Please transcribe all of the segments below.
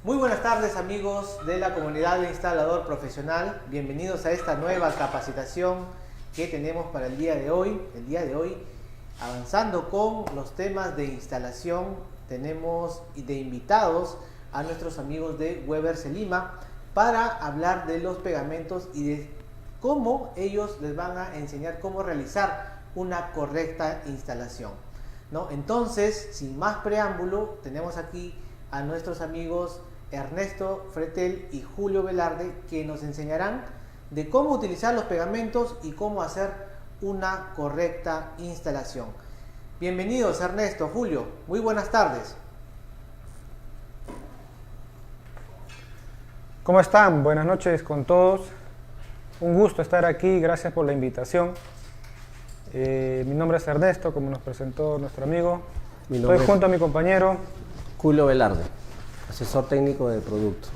Muy buenas tardes amigos de la comunidad de instalador profesional, bienvenidos a esta nueva capacitación que tenemos para el día de hoy. El día de hoy, avanzando con los temas de instalación, tenemos de invitados a nuestros amigos de Weber Selima para hablar de los pegamentos y de cómo ellos les van a enseñar cómo realizar una correcta instalación, ¿no? Entonces, sin más preámbulo, tenemos aquí a nuestros amigos Ernesto Fretel y Julio Velarde, que nos enseñarán de cómo utilizar los pegamentos y cómo hacer una correcta instalación. Bienvenidos Ernesto, Julio, muy buenas tardes. ¿Cómo están? Buenas noches con todos. Un gusto estar aquí, gracias por la invitación. Mi nombre es Ernesto, como nos presentó nuestro amigo. Estoy junto a mi compañero Julio Velarde, asesor técnico de producto.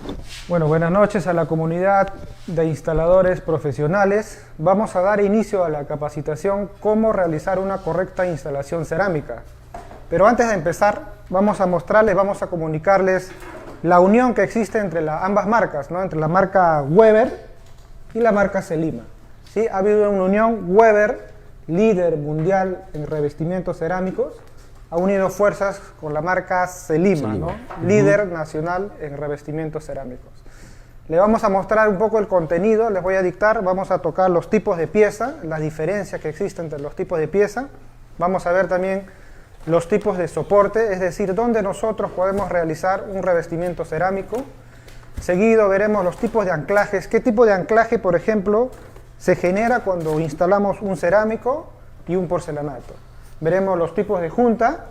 Bueno, buenas noches a la comunidad de instaladores profesionales. Vamos a dar inicio a la capacitación cómo realizar una correcta instalación cerámica. Pero antes de empezar, vamos a comunicarles la unión que existe entre ambas marcas, ¿no? Entre la marca Weber y la marca Selima. ¿Sí? Ha habido una unión. Weber, líder mundial en revestimientos cerámicos, ha unido fuerzas con la marca Selima, ¿no? Líder nacional en revestimientos cerámicos. Le vamos a mostrar un poco el contenido, les voy a dictar, vamos a tocar los tipos de pieza, las diferencias que existen entre los tipos de pieza. Vamos a ver también los tipos de soporte, es decir, dónde nosotros podemos realizar un revestimiento cerámico. Seguido veremos los tipos de anclajes, qué tipo de anclaje, por ejemplo, se genera cuando instalamos un cerámico y un porcelanato. Veremos los tipos de junta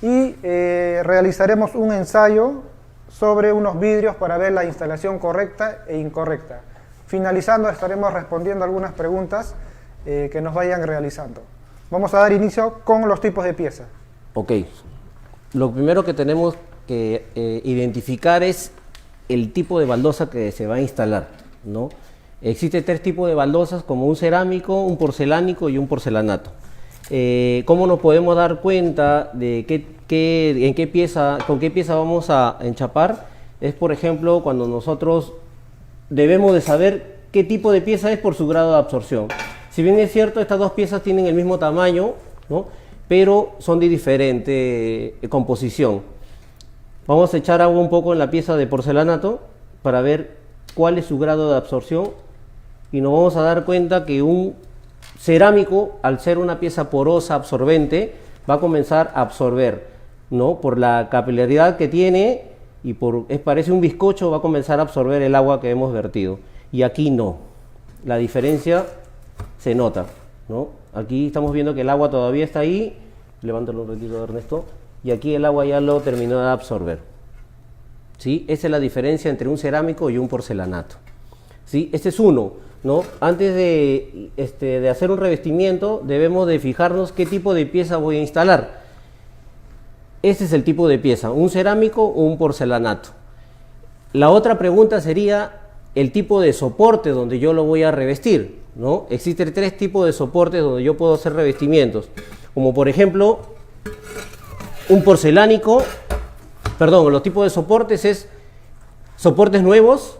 y realizaremos un ensayo sobre unos vidrios para ver la instalación correcta e incorrecta. Finalizando, estaremos respondiendo algunas preguntas que nos vayan realizando. Vamos a dar inicio con los tipos de pieza. Ok, lo primero que tenemos que identificar es el tipo de baldosa que se va a instalar, ¿no? Existen tres tipos de baldosas, como un cerámico, un porcelánico y un porcelanato. ¿Cómo nos podemos dar cuenta de con qué pieza vamos a enchapar? Es, por ejemplo, cuando nosotros debemos de saber qué tipo de pieza es por su grado de absorción. Si bien es cierto, estas dos piezas tienen el mismo tamaño, ¿no? Pero son de diferente composición. Vamos a echar agua un poco en la pieza de porcelanato para ver cuál es su grado de absorción y nos vamos a dar cuenta que un cerámico, al ser una pieza porosa, absorbente, va a comenzar a absorber, ¿no? Por la capilaridad que tiene y parece un bizcocho, va a comenzar a absorber el agua que hemos vertido. Y aquí no. La diferencia se nota, ¿no? Aquí estamos viendo que el agua todavía está ahí. Levántalo un ratito, Ernesto. Y aquí el agua ya lo terminó de absorber. ¿Sí? Esa es la diferencia entre un cerámico y un porcelanato. ¿Sí? Este es uno, ¿no? Antes de hacer un revestimiento debemos de fijarnos qué tipo de pieza voy a instalar. Este es el tipo de pieza, un cerámico o un porcelanato. La otra pregunta sería el tipo de soporte donde yo lo voy a revestir, ¿no? Existen tres tipos de soportes donde yo puedo hacer revestimientos, como por ejemplo un porcelánico, perdón, los tipos de soportes es soportes nuevos,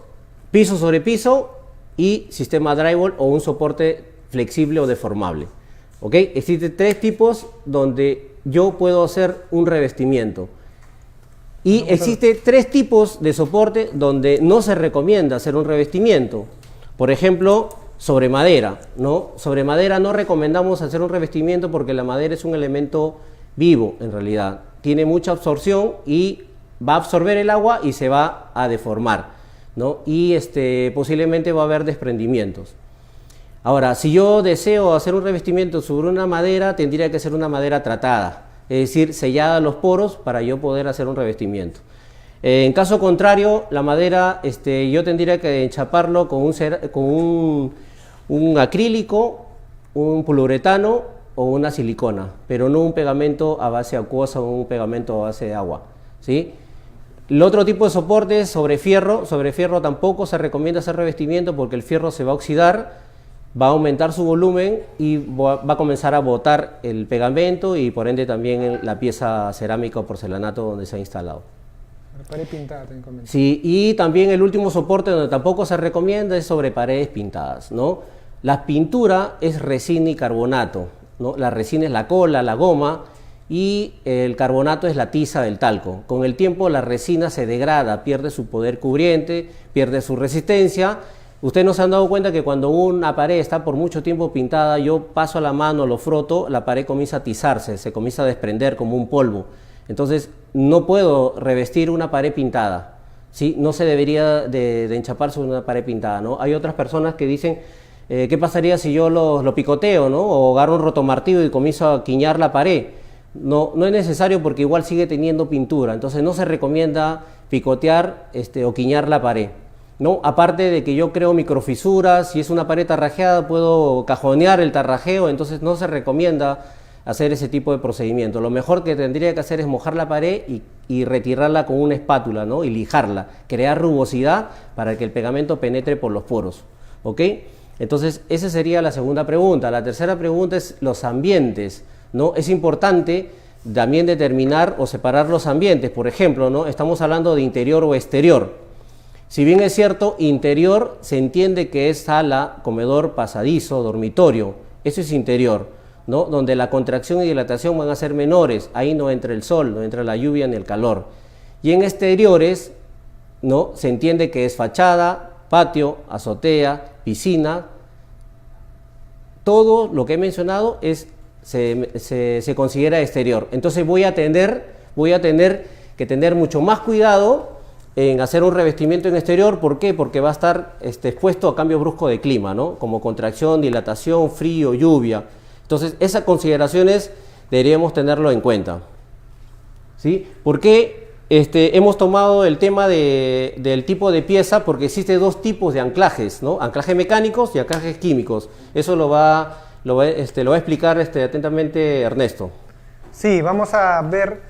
piso sobre piso y sistema drywall o un soporte flexible o deformable. ¿Ok? Existen tres tipos donde yo puedo hacer un revestimiento. Y existen tres tipos de soporte donde no se recomienda hacer un revestimiento. Por ejemplo, sobre madera, ¿no? Sobre madera no recomendamos hacer un revestimiento porque la madera es un elemento vivo en realidad. Tiene mucha absorción y va a absorber el agua y se va a deformar, ¿no? Y posiblemente va a haber desprendimientos. Ahora, si yo deseo hacer un revestimiento sobre una madera, tendría que ser una madera tratada, es decir, sellada los poros para yo poder hacer un revestimiento. En caso contrario, la madera yo tendría que enchaparlo con un acrílico, un poliuretano o una silicona, pero no un pegamento a base acuosa o un pegamento a base de agua, ¿sí? El otro tipo de soporte es sobre fierro. Sobre fierro tampoco se recomienda hacer revestimiento porque el fierro se va a oxidar, va a aumentar su volumen y va a comenzar a botar el pegamento y por ende también la pieza cerámica o porcelanato donde se ha instalado. La pared pintada, también comenté. Sí, y también el último soporte donde tampoco se recomienda es sobre paredes pintadas, ¿no? La pintura es resina y carbonato, ¿no? La resina es la cola, la goma, y el carbonato es la tiza del talco. Con el tiempo la resina se degrada, pierde su poder cubriente, pierde su resistencia. Ustedes no se han dado cuenta que cuando una pared está por mucho tiempo pintada, yo paso la mano, lo froto, la pared comienza a tizarse, se comienza a desprender como un polvo. Entonces no puedo revestir una pared pintada, ¿sí? No se debería de enchapar sobre una pared pintada, ¿no? Hay otras personas que dicen, ¿qué pasaría si yo lo picoteo, ¿no? O agarro un rotomartillo y comienzo a quiñar la pared? No, no es necesario porque igual sigue teniendo pintura, entonces no se recomienda picotear o quiñar la pared, ¿no? Aparte de que yo creo microfisuras, si es una pared tarrajeada puedo cajonear el tarrajeo, entonces no se recomienda hacer ese tipo de procedimiento. Lo mejor que tendría que hacer es mojar la pared y retirarla con una espátula, ¿no? Y lijarla, crear rugosidad para que el pegamento penetre por los poros, ¿ok? Entonces esa sería la segunda pregunta. La tercera pregunta es los ambientes, ¿no? Es importante también determinar o separar los ambientes. Por ejemplo, ¿no? Estamos hablando de interior o exterior. Si bien es cierto, interior se entiende que es sala, comedor, pasadizo, dormitorio. Eso es interior, ¿no? Donde la contracción y dilatación van a ser menores. Ahí no entra el sol, no entra la lluvia ni el calor. Y en exteriores, ¿no? Se entiende que es fachada, patio, azotea, piscina. Todo lo que he mencionado se considera exterior. Entonces voy a tener que tener mucho más cuidado en hacer un revestimiento en exterior. ¿Por qué? Porque va a estar expuesto a cambios bruscos de clima, ¿no? Como contracción, dilatación, frío, lluvia. Entonces esas consideraciones deberíamos tenerlo en cuenta, ¿sí? ¿Por qué hemos tomado el tema del tipo de pieza? Porque existen dos tipos de anclajes, ¿no? Anclajes mecánicos y anclajes químicos. Eso lo va a explicar atentamente Ernesto. Sí, vamos a ver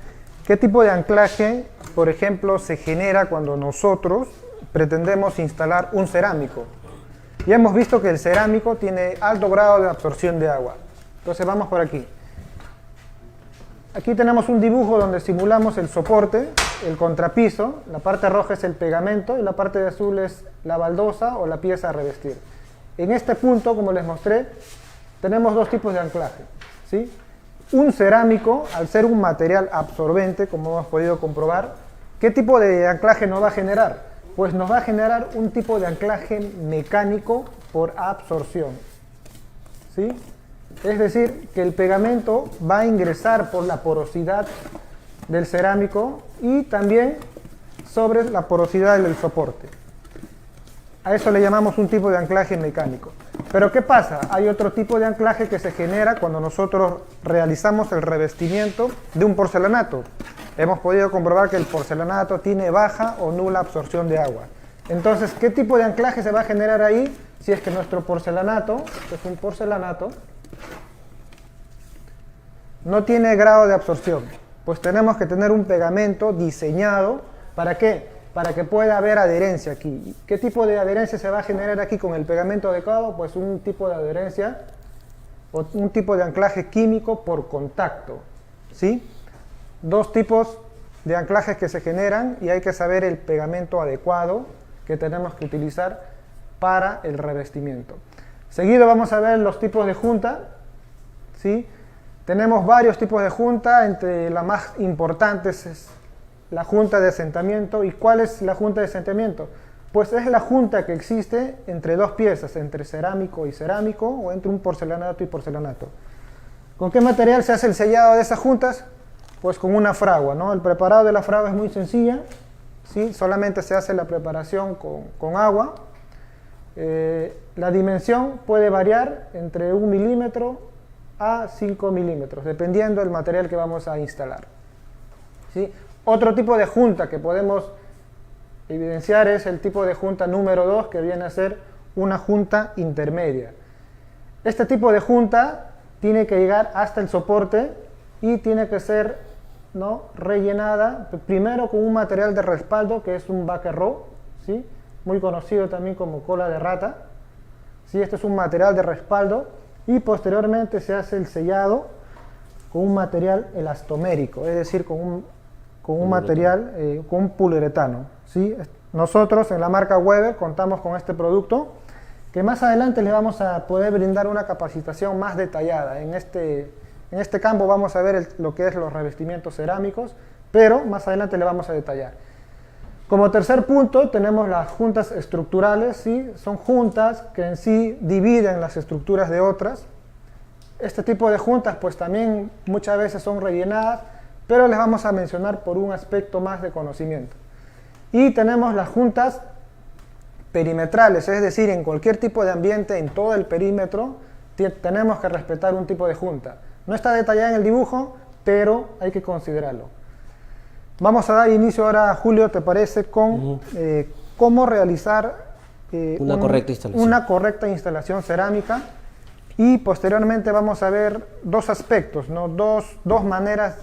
qué tipo de anclaje, por ejemplo, se genera cuando nosotros pretendemos instalar un cerámico. Ya hemos visto que el cerámico tiene alto grado de absorción de agua. Entonces vamos por aquí. Aquí tenemos un dibujo donde simulamos el soporte, el contrapiso, la parte roja es el pegamento y la parte de azul es la baldosa o la pieza a revestir. En este punto, como les mostré, tenemos dos tipos de anclaje, ¿sí? Un cerámico, al ser un material absorbente, como hemos podido comprobar, ¿qué tipo de anclaje nos va a generar? Pues nos va a generar un tipo de anclaje mecánico por absorción, ¿sí? Es decir, que el pegamento va a ingresar por la porosidad del cerámico y también sobre la porosidad del soporte. A eso le llamamos un tipo de anclaje mecánico. Pero ¿qué pasa? Hay otro tipo de anclaje que se genera cuando nosotros realizamos el revestimiento de un porcelanato. Hemos podido comprobar que el porcelanato tiene baja o nula absorción de agua. Entonces, ¿qué tipo de anclaje se va a generar ahí? Si es que nuestro porcelanato, que es un porcelanato, no tiene grado de absorción, pues tenemos que tener un pegamento diseñado. ¿Para qué? Para que pueda haber adherencia aquí. ¿Qué tipo de adherencia se va a generar aquí con el pegamento adecuado? Pues un tipo de adherencia o un tipo de anclaje químico por contacto, ¿sí? Dos tipos de anclajes que se generan y hay que saber el pegamento adecuado que tenemos que utilizar para el revestimiento. Seguido vamos a ver los tipos de junta, ¿sí? Tenemos varios tipos de junta, entre las más importantes es la junta de asentamiento. ¿Y cuál es la junta de asentamiento? Pues es la junta que existe entre dos piezas, entre cerámico y cerámico o entre un porcelanato y porcelanato. ¿Con qué material se hace el sellado de esas juntas? Pues con una fragua, ¿no? El preparado de la fragua es muy sencilla, ¿sí? Solamente se hace la preparación con agua. La dimensión puede variar entre 1 milímetro a 5 milímetros, dependiendo del material que vamos a instalar, ¿sí? Otro tipo de junta que podemos evidenciar es el tipo de junta número 2, que viene a ser una junta intermedia. Este tipo de junta tiene que llegar hasta el soporte y tiene que ser, ¿no?, rellenada primero con un material de respaldo que es un backer row, ¿sí? Muy conocido también como cola de rata, ¿sí? Este es un material de respaldo y posteriormente se hace el sellado con un material elastomérico, es decir, con un con un material, con un poliuretano, ¿sí? Nosotros en la marca Weber contamos con este producto, que más adelante les vamos a poder brindar una capacitación más detallada. En este campo vamos a ver lo que es los revestimientos cerámicos, pero más adelante le vamos a detallar. Como tercer punto tenemos las juntas estructurales, ¿sí? Son juntas que en sí dividen las estructuras de otras. Este tipo de juntas pues también muchas veces son rellenadas, pero les vamos a mencionar por un aspecto más de conocimiento. Y tenemos las juntas perimetrales, es decir, en cualquier tipo de ambiente, en todo el perímetro, tenemos que respetar un tipo de junta. No está detallada en el dibujo, pero hay que considerarlo. Vamos a dar inicio ahora, Julio, ¿te parece? Con cómo realizar una correcta instalación cerámica. Y posteriormente vamos a ver dos aspectos, ¿no? Dos maneras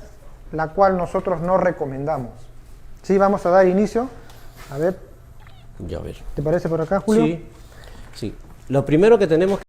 la cual nosotros no recomendamos. Sí, vamos a dar inicio. A ver. Ya, a ver. ¿Te parece por acá, Julio? Sí, sí. Lo primero que tenemos